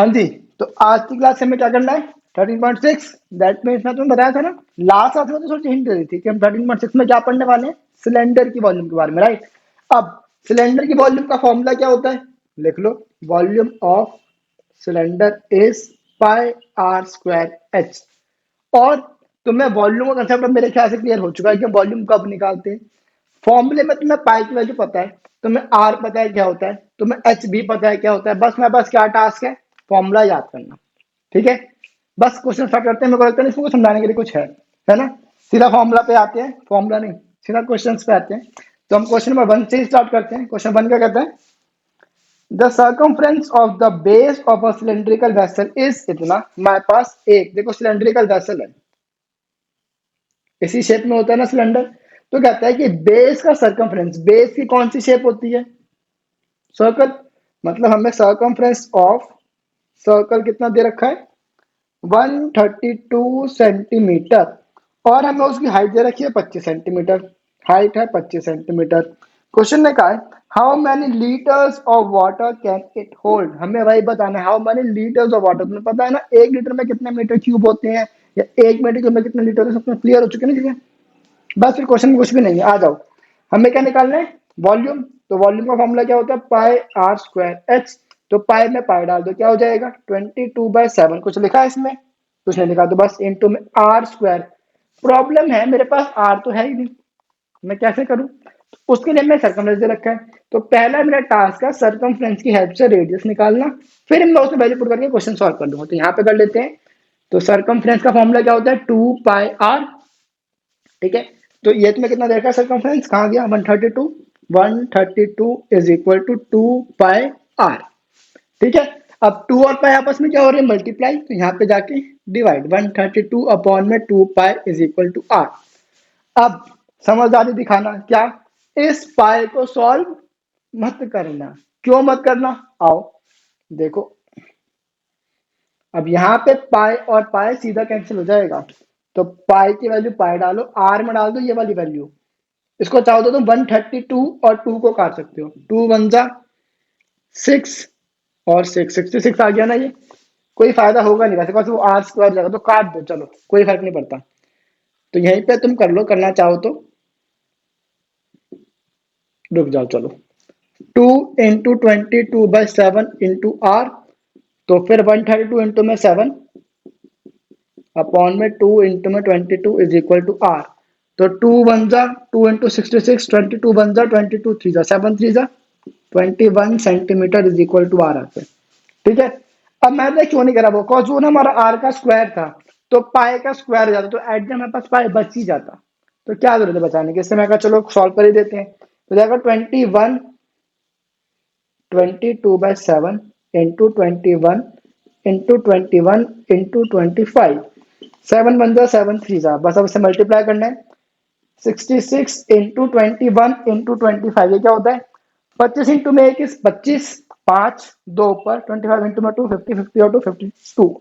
हाँ जी, तो आज की क्लास से हमें क्या करना है 13.6। दैट मीन्स मैं तुम्हें बताया था ना, लास्ट क्लास में तो सोच हिंट दे दी थी कि हम 13.6 में क्या पढ़ने वाले हैं, सिलेंडर की वॉल्यूम के बारे में, राइट। अब सिलेंडर की वॉल्यूम का फॉर्मूला क्या होता है, लिख लो। Volume of cylinder is pi r square h. और तुम्हें वॉल्यूम का कंसेप्ट मेरे ख्याल से क्लियर हो चुका है कि वॉल्यूम कब निकालते हैं। फॉर्मूले में तुम्हें पाई की वैल्यू पता है, तुम्हें आर पता है क्या होता है, तुम्हें एच भी पता है क्या होता है। बस मैं क्या टास्क है, फॉर्मूला याद करना। ठीक है, बस क्वेश्चन स्टार्ट करते हैं। मेरे को लगता है इसको समझाने के लिए कुछ है ना। सीधा फॉर्मूला पे आते हैं, फॉर्मूला नहीं, सीधा क्वेश्चन पे आते हैं। तो हम क्वेश्चन नंबर 1 से ही स्टार्ट करते हैं। क्वेश्चन 1 क्या कहता है, the circumference of the base of a cylindrical vessel is इतना। हमारे पास एक देखो सिलेंड्रिकल वेसल है, इसी शेप में होता है ना सिलेंडर। तो कहता है कि बेस का सर्कमफ्रेंस, बेस की कौन सी शेप होती है, सर्कल। मतलब हमें सर्कमफ्रेंस ऑफ सर्कल कितना दे रखा है 132 सेंटीमीटर, और हमें उसकी हाइट दे रखी है 25 सेंटीमीटर। हाइट है 25 सेंटीमीटर। क्वेश्चन ने कहा है how many litres of water can it hold. हमें वही बताना है, how many litres of water. तुम्हें पता है ना 1 लीटर में कितने मीटर क्यूब होते हैं, या 1 मीटर क्यूब में कितने लीटर है, सब क्लियर हो चुके हैं ना चीजें। बस फिर क्वेश्चन में कुछ भी नहीं है, आ जाओ। हमें क्या निकालना है, वॉल्यूम। तो वॉल्यूम का फॉर्मूला क्या होता है, पाई आर स्क्वायर एच। तो पाई में पाई डाल दो, क्या हो जाएगा 22/7। कुछ लिखा है इसमें, कुछ नहीं लिखा, तो बस इनटू में आर स्क्वायर। प्रॉब्लम है मेरे पास आर तो है ही नहीं, मैं कैसे करूं। उसके लिए मैं सर्कमफ्रेंस दे रखा है। तो पहला मेरा टास्क है सर्कमफ्रेंस की हेल्प से रेडियस निकालना, फिर मैं उसमें वैल्यू पुट करके क्वेश्चन सॉल्व कर दूंगा। तो यहाँ पे कर लेते हैं। तो सर्कमफ्रेंस का फॉर्मूला क्या होता है 2πr। ठीक है, तो ये तुम्हें कितना देखा सर्कमफ्रेंस, कहाँ गया 132। 132 इज इक्वल टू 2πr। ठीक है, अब 2 और पाई आपस में क्या हो रही है, मल्टीप्लाई। तो यहाँ पे जाके डिवाइड, 132 अपॉन में 2π इज इक्वल टू r। अब समझदारी दिखाना, क्या इस पाई को सॉल्व मत करना। क्यों मत करना, आओ देखो। अब यहाँ पे पाई और पाई सीधा कैंसिल हो जाएगा, तो पाई की वैल्यू पाई डालो, आर में डाल दो ये वाली वैल्यू। इसको चाहो तो तुम 132 और 2 को काट सकते हो, 2 1 जा 6 और 6 66 आ गया ना। ये कोई फायदा होगा नहीं वैसे, वो आर स्क्वायर जाएगा, तो काट दो, चलो कोई फर्क नहीं पड़ता। तो यहीं पे तुम कर लो, करना चाहो तो। रुक जाओ, चलो 2 इंटू 22/7 इंटू आर। तो फिर 132 इंटू में 7 अपॉन में 2 इंटू में 22 इज इक्वल टू आर। तो 2 1 जा 2 इंटू 66, 22 1 जा 22 3 जा 7 3 जा 21 centimetre is equal to r आते। ठीक है, अब मैंने क्यों नहीं करा वो, कॉज वो ना हमारा आर का स्क्वायर था, तो पाई का स्क्वायर हो जाता, तो एट द हमारे पास पाई बच ही जाता। तो क्या जरूरत है बचाने की, इससे मैं कहा चलो सॉल्व कर ही देते हैं। तो जाएगा 21 22/7 इंटू 21 इंटू 21 इंटू 25। 7 1 जा 7 3 जा, बस अब इसे मल्टीप्लाई करना है। 66 इंटू 21 इंटू 25, ये क्या होता है 25 इंटू में 1 25, 5 2 पर 25 इंटू में 2 50 50 और 2 52।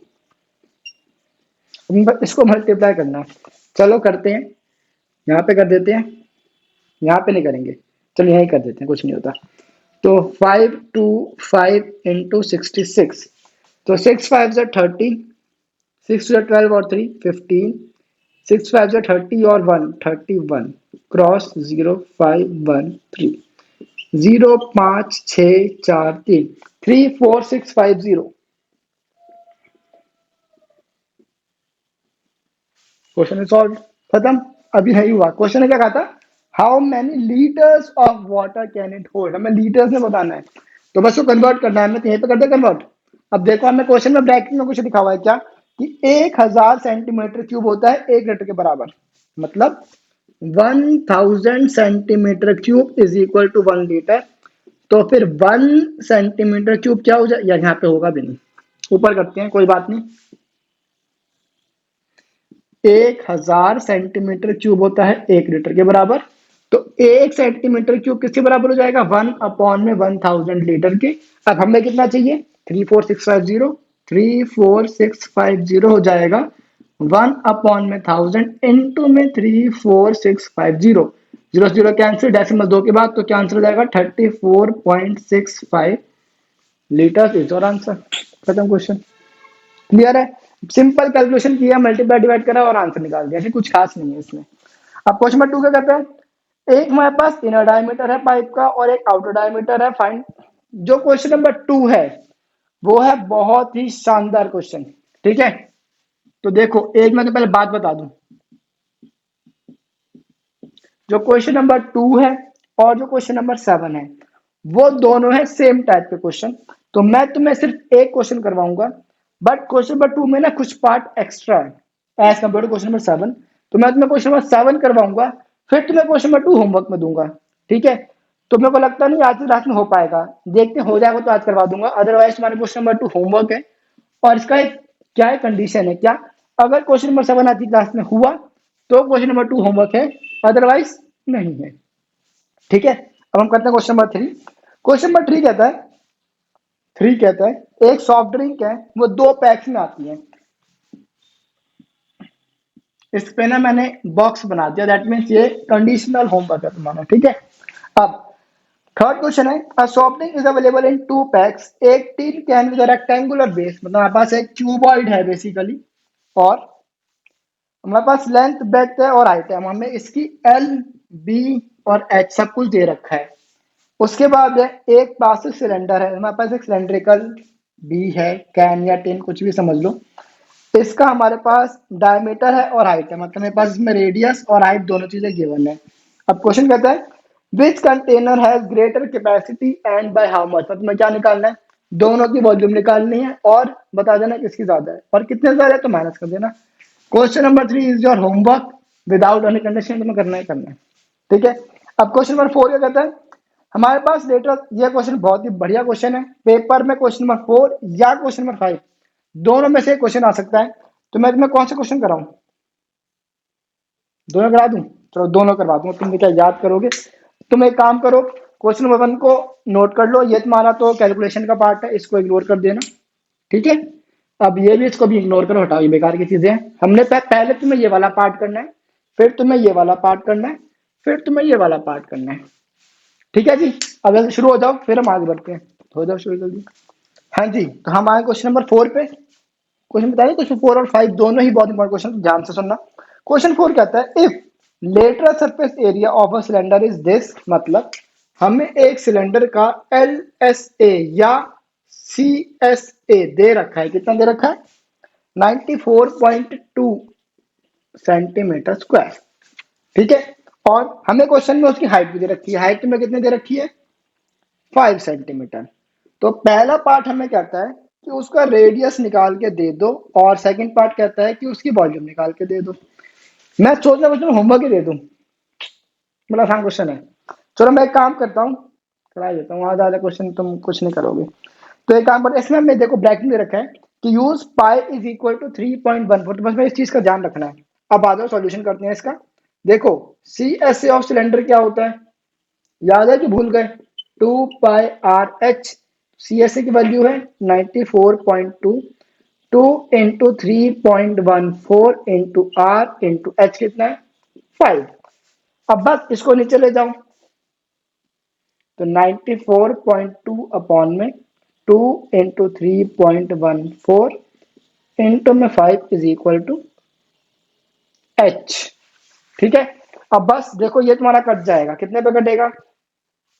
इसको मल्टीप्लाई करना है, चलो करते हैं। यहाँ पे कर देते हैं, यहाँ पे नहीं करेंगे, चलो यहीं कर देते हैं, कुछ नहीं होता। तो 5 2 5 इंटू 66, तो 6 5 जा 30, 6 जा 12 और 3 15, 6 5 जा 30 और 1 31, क्रॉस 0 5 1 3 0 5 6 4 3 3 4 6 5 0। क्वेश्चन सॉल्व, खत्म। अभी नहीं हुआ, क्वेश्चन ने क्या कहा था, how many litres of water can it hold. हमें लीटर्स में बताना है, तो बस वो कन्वर्ट करना है, हमें यहीं पे कर दे कन्वर्ट। अब देखो हमें क्वेश्चन में ब्रैकेट में कुछ लिखा हुआ है क्या, कि 1000 सेंटीमीटर क्यूब होता है 1 लीटर के बराबर। मतलब 1000 centimetre cube is equal to 1 litre. तो फिर 1 सेंटीमीटर क्यूब क्या हो जाए, यार यहाँ पे होगा भी नहीं, ऊपर करते हैं कोई बात नहीं। 1000 सेंटीमीटर क्यूब होता है 1 लीटर के बराबर। तो 1 सेंटीमीटर क्यूब किसके बराबर हो जाएगा 1 अपॉन में 1000 लीटर के। अब हमें कितना चाहिए 34650, 34650 हो जाएगा 1 अपॉन में 1000 इंटू में 34650। जीरो जीरो कैंसिल, डेसिमल 2 के बाद, तो क्या आंसर हो जाएगा 34.65 लीटर इज योर आंसर। खत्म क्वेश्चन। क्लियर है? सिंपल कैलकुलेशन किया, मल्टीप्लाई डिवाइड करा और आंसर निकाल दिया, ऐसे कुछ खास नहीं है इसमें। अब क्वेश्चन नंबर 2 क्या कहता है, एक हमारे पास इनर डायमीटर है पाइप का और एक आउटर डायमीटर है, फाइंड। जो क्वेश्चन नंबर 2 है वो है बहुत ही शानदार क्वेश्चन। ठीक है, तो देखो एक मैं तो पहले बात बता दूं, जो क्वेश्चन नंबर 2 है और जो क्वेश्चन नंबर 7 है वो दोनों है सेम टाइप के क्वेश्चन। तो मैं तुम्हें सिर्फ एक क्वेश्चन करवाऊंगा, बट क्वेश्चन नंबर 2 में ना कुछ पार्ट एक्स्ट्रा है as compare to question number 7। तो मैं तुम्हें क्वेश्चन नंबर 7 करवाऊंगा, फिर तुम्हें क्वेश्चन नंबर 2 होमवर्क में दूंगा। ठीक है, तो मेरे को लगता नहीं आज रात में हो पाएगा, देखते हो जाएगा तो आज करवा दूंगा, अदरवाइज तुम्हारे क्वेश्चन नंबर 2 होमवर्क है। और इसका एक क्या है कंडीशन है, क्या अगर क्वेश्चन नंबर 7 आज की क्लास में हुआ तो क्वेश्चन नंबर 2 होमवर्क है, अदरवाइज नहीं है। ठीक है, अब हम करते हैं क्वेश्चन नंबर 3। क्वेश्चन नंबर 3 कहता है, 3 कहता है एक सॉफ्ट ड्रिंक है वो 2 पैक्स में आती है। इस पे ना मैंने बॉक्स बना दिया, दैट मीन्स ये कंडीशनल होमवर्क है तुम्हारा। ठीक है, अब थर्ड क्वेश्चन है, a soft drink is available in 2 packs, एक tin can with rectangular base, मतलब हमारे पास एक क्यूबॉइड है बेसिकली, और हमारे पास लेंथ ब्रेड्थ है और हाइट है, हमें इसकी एल बी और एच सब कुछ दे रखा है। उसके बाद है एक प्लास्टिक सिलेंडर है, हमारे पास एक सिलेंड्रिकल बी है, कैन या टिन कुछ भी समझ लो। इसका हमारे पास डायमीटर है और हाइट है, मतलब मेरे पास इसमें रेडियस और हाइट दोनों चीजें गिवन है। अब क्वेश्चन कहता है which container has greater capacity and by how much, मतलब क्या निकालना है, दोनों की वॉल्यूम निकालनी है और बता देना किसकी ज्यादा है और कितने ज्यादा है तो माइनस कर देना। Question number 3 is your homework, without any condition, तुम्हें करना ही करना है। ठीक है, अब क्वेश्चन नंबर 4 क्या कहता है, हमारे पास लेटर, यह क्वेश्चन बहुत ही बढ़िया क्वेश्चन है, पेपर में क्वेश्चन नंबर 4 या क्वेश्चन नंबर 5 दोनों में से क्वेश्चन आ सकता है। तो मैं तुम्हें कौन सा क्वेश्चन कराऊं, दोनों करा दूं? चलो दोनों करवा दूंगा, तुम क्या याद करोगे। तुम एक काम करो, क्वेश्चन नंबर 1 को नोट कर लो, ये तुम्हारा तो कैलकुलेशन का पार्ट है, इसको इग्नोर कर देना। ठीक है, अब ये भी, इसको भी इग्नोर करो, हटाओ, ये बेकार की चीजें हैं। हमने पहले तुम्हें ये वाला पार्ट करना है, फिर तुम्हें ये वाला पार्ट करना है, फिर तुम्हें ये वाला पार्ट करना है। ठीक है जी, अब जल्दी शुरू हो जाओ, फिर हम आगे बढ़ते हैं। हो जाओ शुरू जल्दी। हाँ जी, तो हम आए क्वेश्चन नंबर 4 पे। क्वेश्चन बताइए, क्वेश्चन 4 और 5 दोनों ही बहुत इंपॉर्टेंट क्वेश्चन, ध्यान से सुनना। क्वेश्चन 4 कहता है if lateral surface area of a cylinder is this, मतलब हमें एक सिलेंडर का एल एस ए या सी एस ए दे रखा है, कितना दे रखा है, 94.2 सेंटीमीटर स्क्वायर। ठीक है, और हमें क्वेश्चन में उसकी हाइट भी दे रखी है, हाइट में कितने दे रखी है, 5 सेंटीमीटर। तो पहला पार्ट हमें कहता है कि उसका रेडियस निकाल के दे दो, और सेकंड पार्ट कहता है कि उसकी वॉल्यूम निकाल के दे दो। मैं सोच रहा हूँ होमवर्क ही दे दूं, बड़ा आसान क्वेश्चन है। चलो मैं एक काम करता हूँ, करा देता हूँ, ज्यादा क्वेश्चन तुम कुछ नहीं करोगे। तो एक काम करते हैं, इसमें हमने देखो ब्रैकेट में रखा है कि use pi is equal to 3.14, तो बस मैं इस चीज का ध्यान रखना है। अब आ जाओ सॉल्यूशन करते हैं इसका। देखो C S A of cylinder क्या होता है, याद है कि भूल गए, 2 π r h। C S A की वैल्यू है 94.2, 2 into 3.14 into r into h कितना है, 5। अब बस इसको नीचे ले जाओ, तो 94.2 अपॉन में 2 इंटू 3.14 इंटू में 5 इज इक्वल टू एच। ठीक है, अब बस देखो ये तुम्हारा कट जाएगा, कितने पे कटेगा,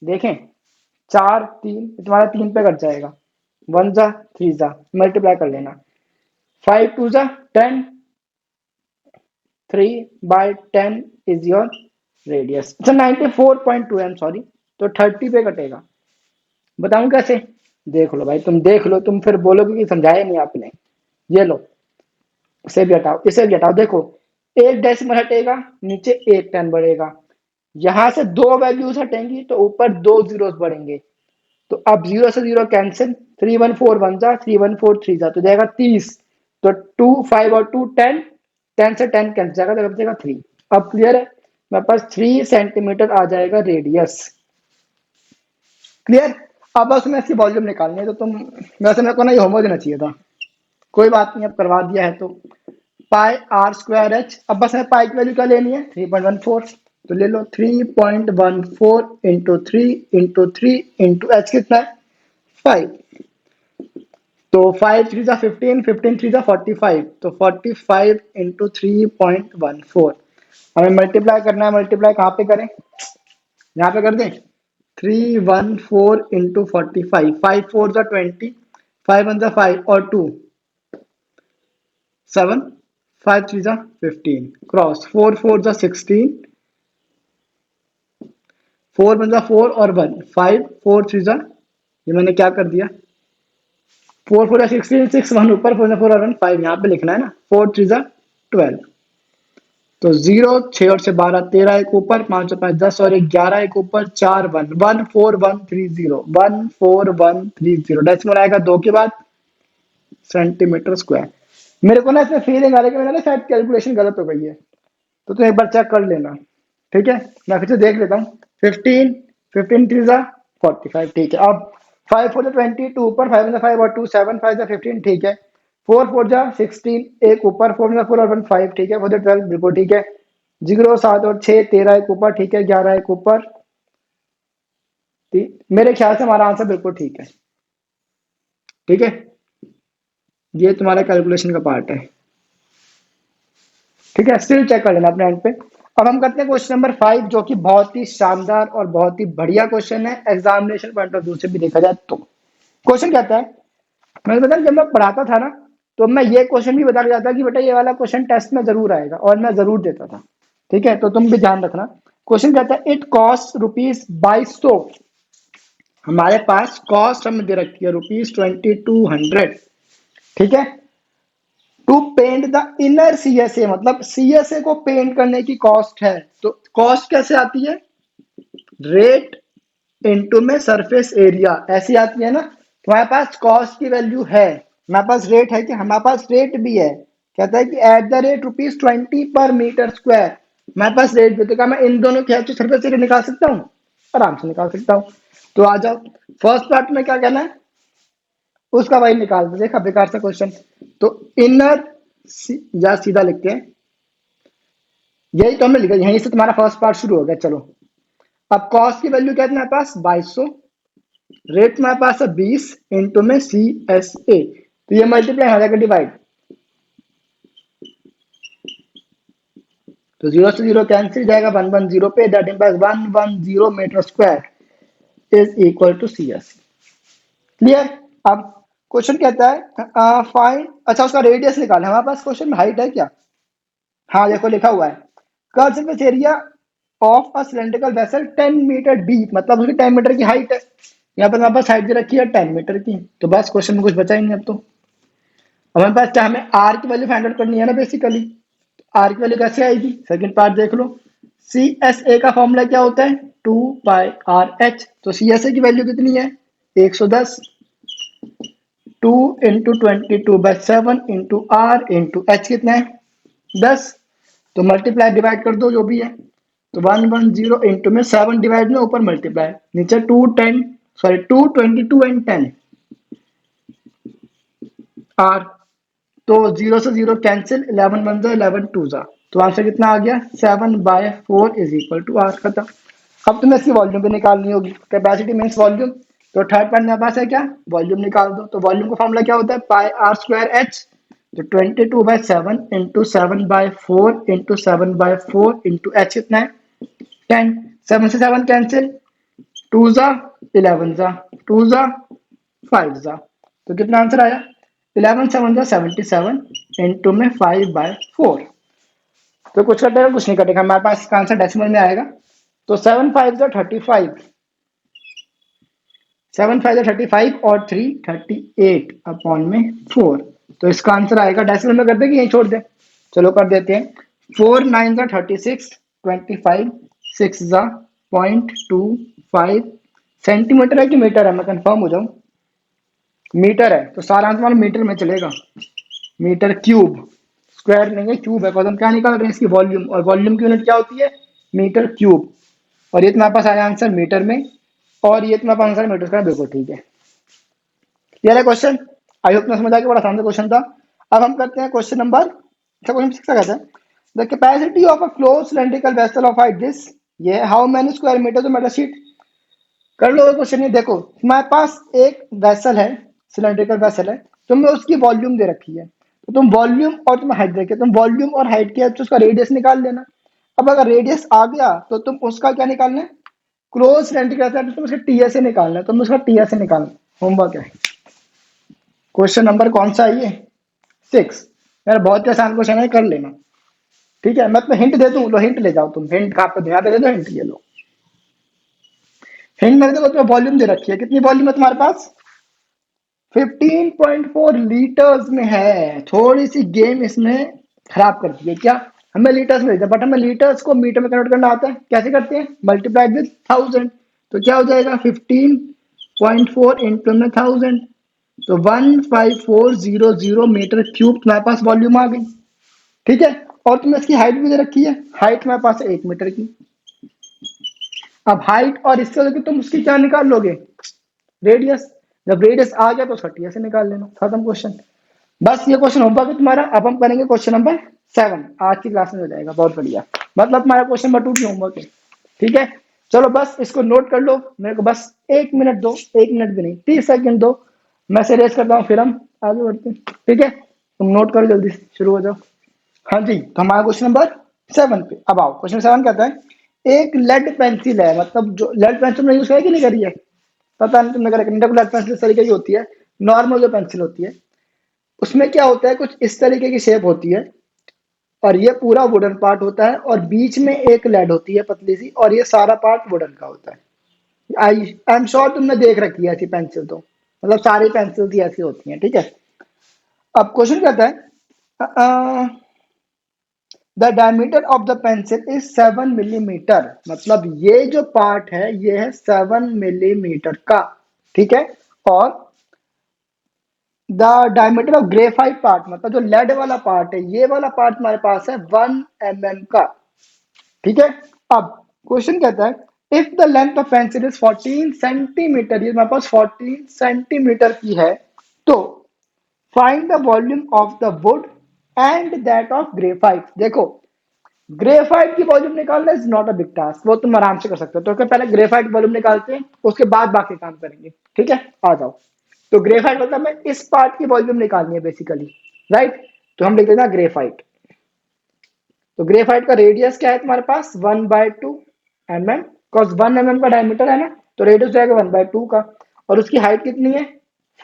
देखें, 4 3, तुम्हारा 3 पे कट जाएगा, 1 जा 3 जा, मल्टीप्लाई कर लेना, 5 2 जा 10, 3/10 इज योर रेडियस। अच्छा 94.2 एम सॉरी, तो 30 पे कटेगा। बताऊं कैसे, देख लो भाई, तुम देख लो, तुम फिर बोलोगे कि समझाया नहीं आपने। ये लो, इसे भी हटाओ, इसे भी हटाओ, देखो एक डेसिमल हटेगा, नीचे एक 10 बढ़ेगा, यहां से दो वैल्यूज हटेंगी तो ऊपर दो जीरोस बढ़ेंगे। तो अब 0 से 0 कैंसिल, 314 1 जा, 314 3 जा, तो जाएगा 30। तो 2 5 और 2 10, 10 से 10 कैंसिल जाएगा, तो जाएगा 3। अब क्लियर है, मेरे पास 3 सेंटीमीटर आ जाएगा रेडियस। क्लियर, अब बस मैं इसकी वॉल्यूम निकालनी है, तो तुम, वैसे मेरे को ना ये होमवर्क देना चाहिए था, कोई बात नहीं, अब करवा दिया है तो। पाई आर स्क्वायर एच, अब बस हमें पाई की वैल्यू क्या लेनी है, 3.14, तो ले लो 3.14 इंटू 3 इंटू 3 इंटू एच कितना है, 5। तो 5 3 जा 15, 15 3 जा 45, तो 45 × 3.14। हमें मल्टीप्लाई करना है, मल्टीप्लाई कहाँ पे करें, यहाँ पे कर दें। 314 × 45, 5 4 जा 20, 5 1 जा 5 और 2 7, 5 3 जा 15, क्रॉस 4 4 जा 16, 4 1 जा 4 और 1 5 4 3 जा, ये मैंने क्या कर दिया, 4 4 जा 16, 6 1 ऊपर, 4 और 1 5, यहाँ पे लिखना है ना, 4 3 जा 12। तो 0 6 और से 12 13, एक ऊपर, 5 और 5 10 और 11, एक ऊपर, 4 1 1 4 1 3 0 1 4 1 3 0, डेसिमल आएगा 2 के बाद, सेंटीमीटर स्क्वायर। मेरे को ना इसमें फीलिंग आ रही है कि मैंने ना शायद कैलकुलेशन गलत हो गई है, तो तुम एक बार चेक कर लेना, ठीक है। मैं फिर से देख लेता हूँ। 15 15 3 जा 45, ठीक है। अब 5 4 जा 20, 2 ऊपर, 5 1 जा 5 और 2 7 5 जा 15, ठीक है। 4 4 जा 16, एक ऊपर, 4 जा 4 और 1 5, ठीक है। 4 12 बिल्कुल ठीक है। 0 7 और 6 13, एक ऊपर, ठीक है। 11 एक ऊपर, मेरे ख्याल से हमारा आंसर बिल्कुल ठीक है, ठीक है। ये तुम्हारा कैलकुलेशन का पार्ट है, ठीक है। स्टिल चेक कर लेना अपने एंड पे। अब हम करते हैं क्वेश्चन नंबर 5, जो कि बहुत ही शानदार और बहुत ही बढ़िया क्वेश्चन है एग्जामिनेशन पॉइंट ऑफ व्यू से भी देखा जाए तो। क्वेश्चन कहता है, मैंने बताया जब मैं पढ़ाता था ना, तो मैं ये क्वेश्चन भी बता के जाता कि बेटा ये वाला क्वेश्चन टेस्ट में जरूर आएगा, और मैं जरूर देता था, ठीक है। तो तुम भी ध्यान रखना। क्वेश्चन कहता है, इट कॉस्ट ₹2200, हमारे पास कॉस्ट हमें दे रखी है ₹2200, ठीक है। To paint the inner CSA, मतलब सीएसए को पेंट करने की कॉस्ट है। तो कॉस्ट कैसे आती है, रेट इनटू में सरफेस एरिया, ऐसी आती है ना। तुम्हारे पास कॉस्ट की वैल्यू है, हमारे पास रेट है, कि हमारे पास रेट भी है। कहता है कि एट द रेट ₹20 पर मीटर स्क्वायर, हमारे पास रेट भी, तो क्या मैं इन दोनों की हेल्प से सरफेस एरिया निकाल सकता हूँ, आराम से निकाल सकता हूँ। तो आ जाओ, फर्स्ट पार्ट में क्या कहना है, उसका वही निकाल दो। देखा बेकार सा क्वेश्चन। तो इनर, या सीधा लिखते हैं, यही तो हमने लिखा, यहीं से तुम्हारा फर्स्ट पार्ट शुरू हो गया। चलो, अब कॉस्ट की वैल्यू क्या है तुम्हारे पास, 2200, रेट तुम्हारे पास है 20, इंटू में सी एस ए, तो ये मल्टीप्लाई हो जाएगा डिवाइड, तो 0 से 0 कैंसिल जाएगा, 110 पे, that implies 110 metre square is equal to C S. Clear. अब क्वेश्चन कहता है फाइंड, अच्छा उसका रेडियस निकालना है। हमारे पास क्वेश्चन में हाइट है क्या, हाँ देखो लिखा हुआ है, curve surface area of a cylindrical vessel 10 metre deep, मतलब उसकी 10 मीटर की हाइट है। यहाँ पर हमारे पास हाइट दे रखी है 10 मीटर की, तो बस क्वेश्चन में कुछ बचा ही नहीं। अब तो हमारे पास क्या, हमें आर की वैल्यू फाइंड आउट करनी है ना बेसिकली। आर की वैल्यू कैसे आएगी, सेकंड पार्ट देख लो। सी एस ए का फॉर्मूला क्या होता है, 2πr h, तो सी एस ए की वैल्यू कितनी है, 110, 2 into 22/7 into r into h कितना है, 10, तो मल्टीप्लाई डिवाइड कर दो जो भी है। तो 110 इंटू में 7 डिवाइड में, ऊपर मल्टीप्लाई, नीचे 222 एंड 10 आर, तो 0 से 0 कैंसिल, 11 1 जा 11 2 जा, तो आंसर कितना आ गया, 7/4 इज इक्वल टू आर, खत्म। अब तुम्हें इसकी वॉल्यूम भी निकालनी होगी, कैपेसिटी मीन्स वॉल्यूम, तो थर्ड पॉइंट मेरे पास है क्या, वॉल्यूम निकाल दो। तो वॉल्यूम का फॉर्मूला क्या होता है, πr²h, तो 22/7 इंटू 7/4 इंटू 7/4 इंटू एच कितना है, 10, 7 से 7 कैंसिल, 2 जा 11 जा, 2 जा 5 जा, तो कितना आंसर आया, 11 7 जा 77 इंटू में 5/4। तो कुछ कटेगा कुछ नहीं कटेगा, हमारे पास इसका आंसर डेसिमल में आएगा। तो 7 5 जा 35, 7 5 जा 35 और 3 38 अपॉन में 4, तो इसका आंसर आएगा, डेसिमल में कर दे कि यहीं छोड़ दे, चलो कर देते हैं। 4 9 जा 36, 25 6 जा 0.25 सेंटीमीटर है कि मीटर है, मैं कंफर्म हो जाऊं, मीटर है, तो सारा आंसर हमारा मीटर में चलेगा, मीटर क्यूब, स्क्वायर नहीं है क्यूब है, हम क्या निकाल रहे हैं, इसकी वॉल्यूम, और वॉल्यूम की यूनिट क्या होती है, मीटर क्यूब, और ये तुम्हारे पास आया आंसर मीटर में, और ये तुम्हारे पास आंसर मीटर का, बिल्कुल ठीक है। क्लियर है क्वेश्चन, आई होप में समझ आ गया, बड़ा आसान क्वेश्चन था। अब हम करते हैं क्वेश्चन नंबर, अच्छा क्वेश्चन 6 का कहता है, the capacity of a close cylindrical vessel of height this, ये हाउ मेनी स्क्वायर मीटर, तो मेटा शीट कर लो क्वेश्चन। ये देखो हमारे पास एक वेसल है, सिलेंड्रिकल वेसल है, तुम्हें उसकी वॉल्यूम दे रखी है, तो तुम वॉल्यूम और तुम्हें हाइट रखी है, तुम वॉल्यूम और हाइट की हेल्प से उसका रेडियस निकाल लेना। अब अगर रेडियस आ गया तो तुम उसका क्या निकालना है, क्लोज फ्रेंड कहता है, तो तुम उसका टीएस से निकालना है, तुम उसका टीएस से निकालना। होमवर्क है। क्वेश्चन नंबर कौन सा है ये, 6। यार बहुत ही आसान क्वेश्चन है, कर लेना। ठीक है, मैं तुम्हें हिंट दे दूं, लो हिंट ले जाओ तुम, हिंट कहाँ पे यहाँ पे दे दो हिंट, ये लो हिंट। मैंने देखो तुम्हें वॉल्यूम दे रखी है, कितनी वॉल्यूम है तुम्हारे पास, 15.4 लीटर्स में है। थोड़ी सी गेम इसमें खराब कर दी है क्या, हमें लीटर्स में, बट हमें लीटर्स को मीटर में कन्वर्ट करना आता है, कैसे करते हैं, मल्टीप्लाइड विद 1000। तो क्या हो जाएगा 15.4 इंटू में 1000, तो 15400 मीटर क्यूब तुम्हारे पास वॉल्यूम आ गई। ठीक है, और तुम्हें इसकी हाइट भी दे रखी है, हाइट तुम्हारे पास है 1 मीटर की। अब हाइट और इससे लेके तुम उसकी क्या निकाल लोगे, रेडियस। जब रेडियस आ गया तो उसका टीएस से निकाल लेना, खत्म क्वेश्चन। बस ये क्वेश्चन होगा कि तुम्हारा। अब हम करेंगे क्वेश्चन नंबर 7, आज की क्लास में हो जाएगा, बहुत बढ़िया। मतलब तुम्हारा क्वेश्चन नंबर 2 की होमवर्क है। ठीक है, चलो बस इसको नोट कर लो, मेरे को बस 1 मिनट दो, 1 मिनट भी नहीं 30 सेकंड दो, मैं से रेस करता हूँ, फिर हम आगे बढ़ते हैं। ठीक है, तुम नोट करो, जल्दी से शुरू हो जाओ। हाँ जी, तो हमारा क्वेश्चन नंबर 7 पे अब आओ। क्वेश्चन 7 कहता है, एक लेड पेंसिल है, मतलब जो लेड पेंसिल तुमने यूज करी कि नहीं करी है, पता नहीं तुमने करा, लेड पेंसिल इस तरीके की होती है, नॉर्मल जो पेंसिल होती है, उसमें क्या होता है, कुछ इस तरीके की शेप होती है, और ये पूरा वुडन पार्ट होता है, और बीच में एक लेड होती है पतली सी, और ये सारा पार्ट वुडन का होता है। आई एम श्योर तुमने देख रखी है ऐसी पेंसिल, तो मतलब सारी पेंसिल ही ऐसी होती हैं। ठीक है, अब क्वेश्चन कहता है, the diameter of the pencil is 7 millimetre, मतलब ये जो पार्ट है ये है 7 मिलीमीटर का। ठीक है, और the diameter of graphite part, मतलब जो लेड वाला पार्ट है, ये वाला पार्ट हमारे पास है 1 mm का। ठीक है, अब क्वेश्चन कहता है, if the length of pencil is 14 centimetre, ये हमारे पास 14 सेंटीमीटर की है, तो find the volume of the wood and that of graphite. देखो, ग्रेफाइट की वॉल्यूम निकालना is not a big task, वो तुम आराम से कर सकते हो, तो पहले ग्रेफाइट वॉल्यूम निकालते हैं, उसके बाद बाकी काम करेंगे। ठीक है, आ जाओ। तो ग्रेफाइट मतलब हमें इस पार्ट की वॉल्यूम निकालनी है बेसिकली, राइट। तो हम लिख देना ग्रेफाइट। तो ग्रेफाइट का रेडियस क्या है तुम्हारे पास, 1/2 mm, बिकॉज 1 mm का डायमीटर है ना, तो रेडियस जाएगा 1/2 का, और उसकी हाइट कितनी है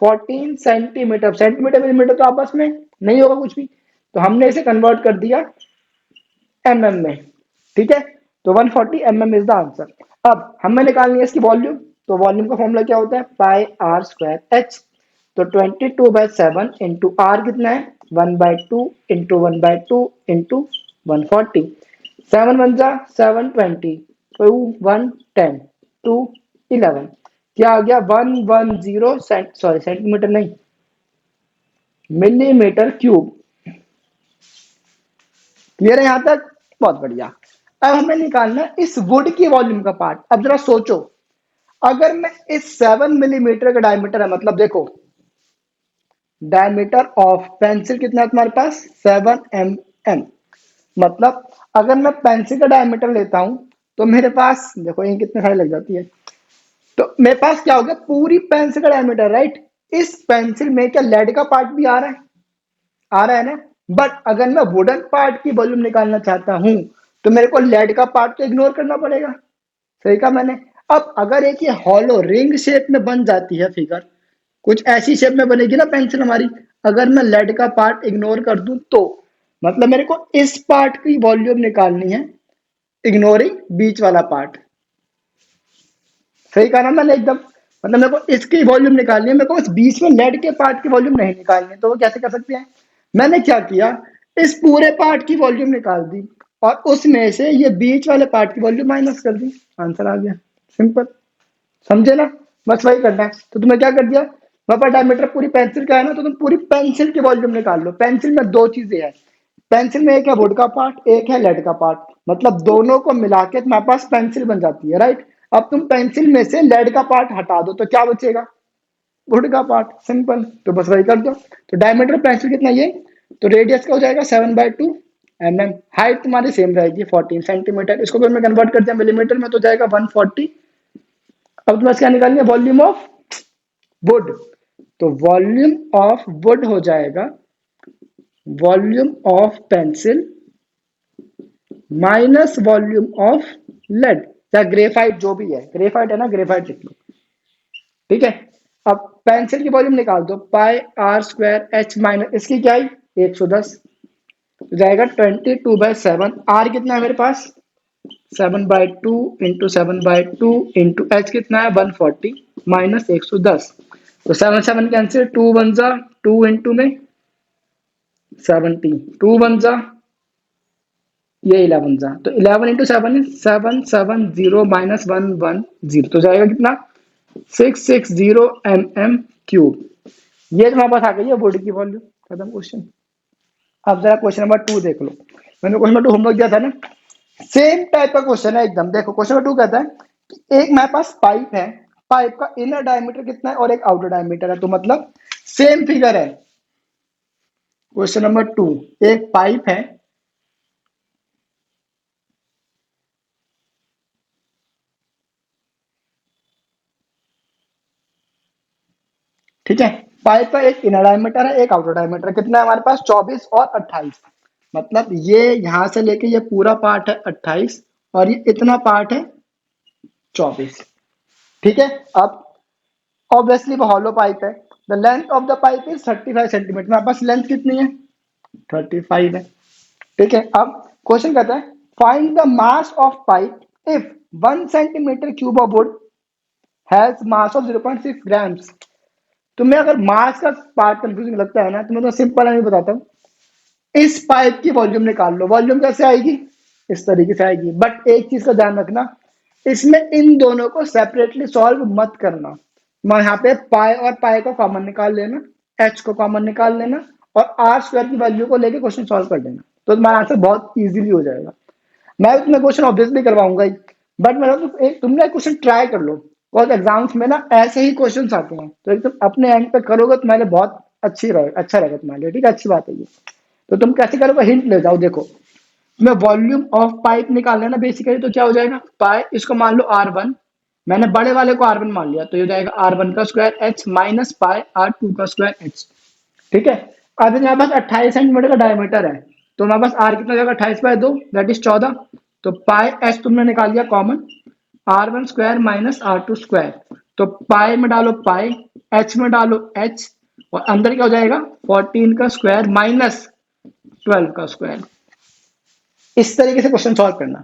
14 सेंटीमीटर। सेंटीमीटर मिलीमीटर तो आपस में नहीं होगा कुछ भी, तो हमने इसे कन्वर्ट कर दिया mm में। ठीक है, तो 140 mm इज द आंसर। अब हमें निकालनी है इसकी वॉल्यूम, तो वॉल्यूम का फॉर्मूला क्या होता है, पाई आर स्क्वायर एच। तो 22/7 इंटू आर कितना है, 1/2 इंटू 1/2 इंटू 140, 7 वन जा 720, 2 1 10, 2 11, क्या आ गया 110 सॉरी सेंटीमीटर नहीं, मिलीमीटर क्यूब। क्लियर है यहाँ तक, बहुत बढ़िया। अब हमें निकालना है इस वुड की वॉल्यूम का पार्ट। अब जरा सोचो, अगर मैं इस 7 मिलीमीटर का डायमीटर है, मतलब देखो डायमीटर ऑफ पेंसिल कितना है तुम्हारे पास 7 mm, मतलब अगर मैं पेंसिल का डायमीटर लेता हूं, तो मेरे पास देखो ये कितने सारी लग जाती है, तो मेरे पास क्या हो गया पूरी पेंसिल का डायमीटर, राइट। इस पेंसिल में क्या लेड का पार्ट भी आ रहा है, आ रहा है ना। बट अगर मैं वुडन पार्ट की वॉल्यूम निकालना चाहता हूं, तो मेरे को लेड का पार्ट तो इग्नोर करना पड़ेगा। सही कहा मैंने। अब अगर एक ये हॉलो रिंग शेप में बन जाती है फिगर, कुछ ऐसी शेप में बनेगी ना पेंसिल हमारी, अगर मैं लेड का पार्ट इग्नोर कर दूं, तो मतलब मेरे को इस पार्ट की वॉल्यूम निकालनी है, इग्नोरिंग बीच वाला पार्ट। सही कहा ना मैंने एकदम, मतलब मेरे को इसकी वॉल्यूम निकालनी है, मेरे को इस बीच में लेड के पार्ट की वॉल्यूम नहीं निकालनी है। तो वो कैसे कर सकते हैं, मैंने क्या किया, इस पूरे पार्ट की वॉल्यूम निकाल दी, और उसमें से ये बीच वाले पार्ट की वॉल्यूम माइनस कर दी, आंसर आ गया। सिंपल, समझे ना, बस वही करना है। तो तुमने क्या कर दिया, वहां पर डायमीटर पूरी पेंसिल का है ना, तो तुम पूरी पेंसिल की वॉल्यूम निकाल लो। पेंसिल में दो चीजें हैं, पेंसिल में एक है वुड का पार्ट, एक है लेड का पार्ट, मतलब दोनों को मिला के तुम्हारे पास पेंसिल बन जाती है, राइट। अब तुम पेंसिल में से लेड का पार्ट हटा दो, तो क्या बचेगा, वुड का पार्ट, सिंपल। तो बस वही कर दो। तो डायमीटर पेंसिल कितना ये, तो रेडियस का हो जाएगा 7/2 mm, हाइट तुम्हारी सेम रहेगी 14 सेंटीमीटर, इसको फिर मैं कन्वर्ट कर दिया मिलीमीटर में, तो जाएगा 140। अब तुम्हें क्या निकालनी है, वॉल्यूम ऑफ वुड। तो वॉल्यूम ऑफ वुड हो जाएगा volume of pencil minus volume of lead या ग्रेफाइट, जो भी है, ग्रेफाइट है ना, ग्रेफाइट लिख लो। ठीक है, अब पेंसिल की वॉल्यूम निकाल दो, पाई आर स्क्वायर एच माइनस इसकी क्या है 110, तो जाएगा 22/7। आर कितना है मेरे पास 7/2 इंटू 7/2 इंटू एच कितना है 140 माइनस 110, तो 7 कैंसिल, 2 वन जा 2 इंटू में 70, 2 वन जा ये 11 जा, तो 11 इंटू 7 is 770 माइनस 110, तो जाएगा कितना 660 mm³ ये तुम्हारे पास आ गई है वुड की वॉल्यूम। खत्म क्वेश्चन। अब जरा क्वेश्चन नंबर 2 देख लो, मैंने क्वेश्चन नंबर 2 होमवर्क दिया था ना, सेम टाइप का क्वेश्चन है एकदम। देखो क्वेश्चन नंबर 2 कहता है कि एक मेरे पास पाइप है, पाइप का इनर डायमीटर कितना है और एक आउटर डायमीटर है, तो मतलब सेम फिगर है। क्वेश्चन नंबर 2, एक पाइप है, ठीक है, पाइप का एक इनर डायमीटर है एक आउटर डायमीटर, कितना है हमारे पास 24 और 28, मतलब ये यहां से लेके ये पूरा पार्ट है 28 और ये इतना पार्ट है 24। ठीक है, अब ऑब्वियसली वो हॉलो पाइप है, the length of the pipe is 35 centimetre, मेरे पास लेंथ कितनी है 35 है। ठीक है, अब क्वेश्चन कहता है find the mass of pipe if 1 centimetre cube of would has mass of 0.6 grams. तुम्हें अगर मास का पार्ट कंफ्यूजिंग लगता है ना, तो मैं तो सिंपल है बताता हूँ, इस पाइप की वॉल्यूम निकाल लो। वॉल्यूम कैसे आएगी, इस तरीके से आएगी, बट एक चीज का ध्यान रखना, इसमें इन दोनों को सेपरेटली सॉल्व मत करना। मैं यहाँ पे पाई और पाई को कॉमन निकाल लेना, एच को कॉमन निकाल लेना और आर स्क्वायर की वैल्यू को लेके क्वेश्चन सॉल्व कर देना, तो तुम्हारा आंसर बहुत इजीली हो जाएगा। मैं तुम्हें क्वेश्चन ऑब्वियसली करवाऊंगा ही, बट मैं एक तुमने क्वेश्चन ट्राई कर लो, बहुत एग्जाम्स में ना ऐसे ही क्वेश्चन आते हैं, तो एक तुम अपने एंड पे करोगे तुम्हारे लिए बहुत अच्छा रहेगा तुम्हारे लिए। ठीक है, अच्छी बात है ये। तो तुम कैसे करोगे, हिंट ले जाओ। देखो तुम्हें वॉल्यूम ऑफ पाइप निकालना है ना बेसिकली, तो क्या हो जाएगा पाई, इसको मान लो R1, मैंने बड़े वाले को R1 मान लिया, तो ये जाएगा R1 का square H minus pi R2 का स्क्वायर एच। ठीक है, अब हमारे पास 28 सेंटीमीटर का डायमीटर है, तो हमारे पास आर कितना जाएगा 28/2 दैट इज 14, तो पाई एच तुमने निकाल दिया common, R1 square minus R2 square, तो पाई में डालो पाई, एच में डालो एच, और अंदर क्या हो जाएगा 14 का स्क्वायर माइनस 12 का स्क्वायर। इस तरीके से क्वेश्चन सॉल्व करना।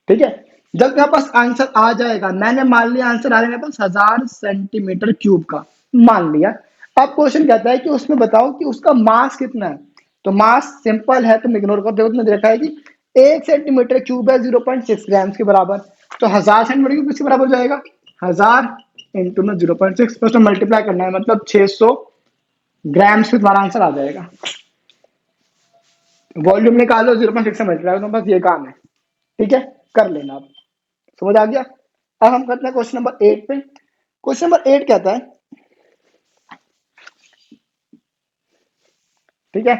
ठीक है, जब मेरे पास आंसर आ जाएगा, मैंने मान लिया आंसर आ रहा है मेरे पास 1000 सेंटीमीटर क्यूब का, मान लिया। अब क्वेश्चन कहता है कि उसमें बताओ कि उसका मास कितना है, तो मास सिंपल है, तुम इग्नोर कर दो, देखा है कि 1 सेंटीमीटर क्यूब है 0.6 ग्राम के बराबर, तो 1000 सेंटीमीटर क्यूब किसके बराबर हो जाएगा 1000 इंटू में 0.6 प्लस मल्टीप्लाई करना है, मतलब 600 ग्राम्स में तुम्हारा आंसर आ जाएगा। वॉल्यूम निकालो 0.6 से मल्टीप्लाई करो, बस ये काम है। ठीक है, कर लेना आप, समझ आ गया। अब हम करते हैं क्वेश्चन नंबर 8 पे। क्वेश्चन नंबर 8 कहता है, ठीक है,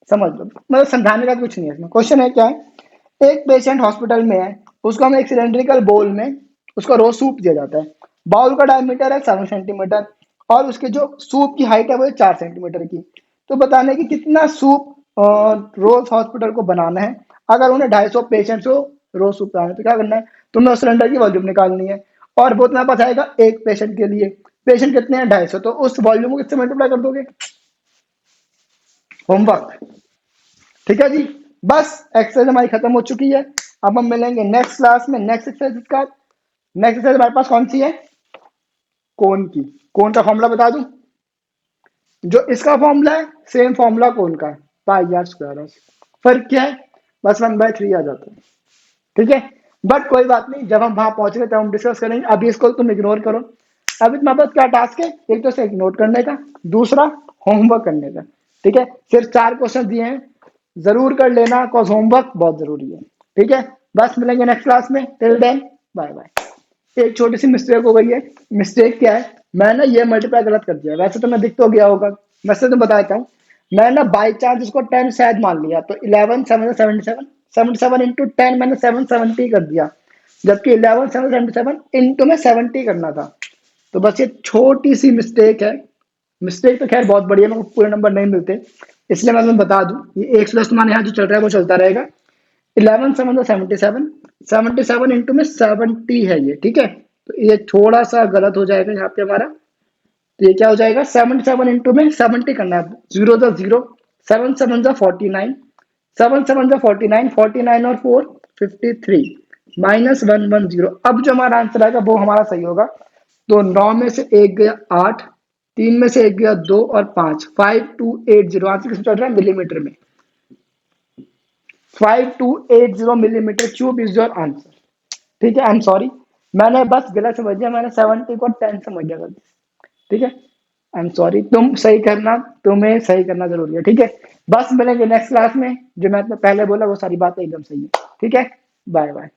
समझ लो, मतलब समझाने का कुछ नहीं है इसमें। क्वेश्चन है क्या है, एक पेशेंट हॉस्पिटल में है, उसको हमें एक सिलेंड्रिकल बोल में उसका रो सूप दिया जाता है, बाउल का डायमीटर है 7 सेंटीमीटर और उसके जो सूप की हाइट है वो है 4 सेंटीमीटर की। तो बताने की कितना सूप रोज हॉस्पिटल को बनाना है, अगर उन्हें 250 पेशेंट्स को रोज सूप बनाना है, तो क्या करना है, तुम्हें उस सिलेंडर की वॉल्यूम निकालनी है, और वो तुम्हारे पास आएगा एक पेशेंट के लिए, पेशेंट कितने हैं 250, तो उस वॉल्यूम को किससे मल्टीप्लाई कर दोगे, होमवर्क। ठीक है जी, बस एक्सरसाइज हमारी खत्म हो चुकी है। अब हम मिलेंगे नेक्स्ट क्लास में नेक्स्ट एक्सरसाइज का। नेक्स्ट एक्सरसाइज हमारे पास कौन सी है, कोन की। कोन का फॉर्मूला बता दूं, जो इसका फॉर्मूला है सेम फॉर्मूला कोन का है, पाई आर स्क्वायर। फर्क क्या है, बस 1/3 आ जाता है। ठीक है, बट कोई बात नहीं, जब हम वहां पहुंचेंगे तब हम डिस्कस करेंगे, अभी इसको तुम इग्नोर करो। अभी तुम्हारे पास क्या टास्क है, एक तो इसे नोट करने का, दूसरा होमवर्क करने का। ठीक है, सिर्फ 4 क्वेश्चन दिए हैं, जरूर कर लेना, कॉज होमवर्क बहुत जरूरी है। ठीक है, बस मिलेंगे नेक्स्ट क्लास में, टिल देन बाय बाय। एक छोटी सी मिस्टेक हो गई है, मिस्टेक क्या है, मैंने ये मल्टीप्लाई गलत कर दिया, वैसे तो मैं दिख तो गया होगा, मैं से तो बता देता हूँ, मैं ना बाई चांस इसको 10 शायद मान लिया, तो 11 7 77 77 इंटू 10 मैंने 770 कर दिया, जबकि 11 7 77 इंटू में 70 करना था। तो बस ये छोटी सी मिस्टेक है, मिस्टेक तो खैर बहुत बढ़िया, मेरे को पूरे नंबर नहीं मिलते, इसलिए मैं तुम्हें बता दूं, ये एक प्लस मान यहाँ जो चल रहा है वो चलता रहेगा। 11 7 77 इंटू में 70 है ये, ठीक है। तो ये थोड़ा सा गलत हो जाएगा यहाँ पे हमारा। तो ये क्या हो जाएगा, 77 इंटू में 70 करना है, जीरो द जीरो, 7 7 जा 49, 7 7 जा 49, 49 और 4 53, -1 1 0। अब जो हमारा आंसर आएगा वो हमारा सही होगा। तो 9 में से एक गया 8, 3 में से एक गया 2 और 5, 5280 आंसर किसमें चल रहा है, मिलीमीटर में। 5280 millimetre cube is your answer. ठीक है, आई एम सॉरी, मैंने बस गलत समझ दिया, मैंने 70 को 10 समझ दिया गलती से। ठीक है, आई एम सॉरी, तुम सही करना, तुम्हें सही करना जरूरी है, ठीक है। बस मिलेंगे नेक्स्ट क्लास में, जो मैं पहले बोला वो सारी बातें एकदम सही है, ठीक है। Bye bye.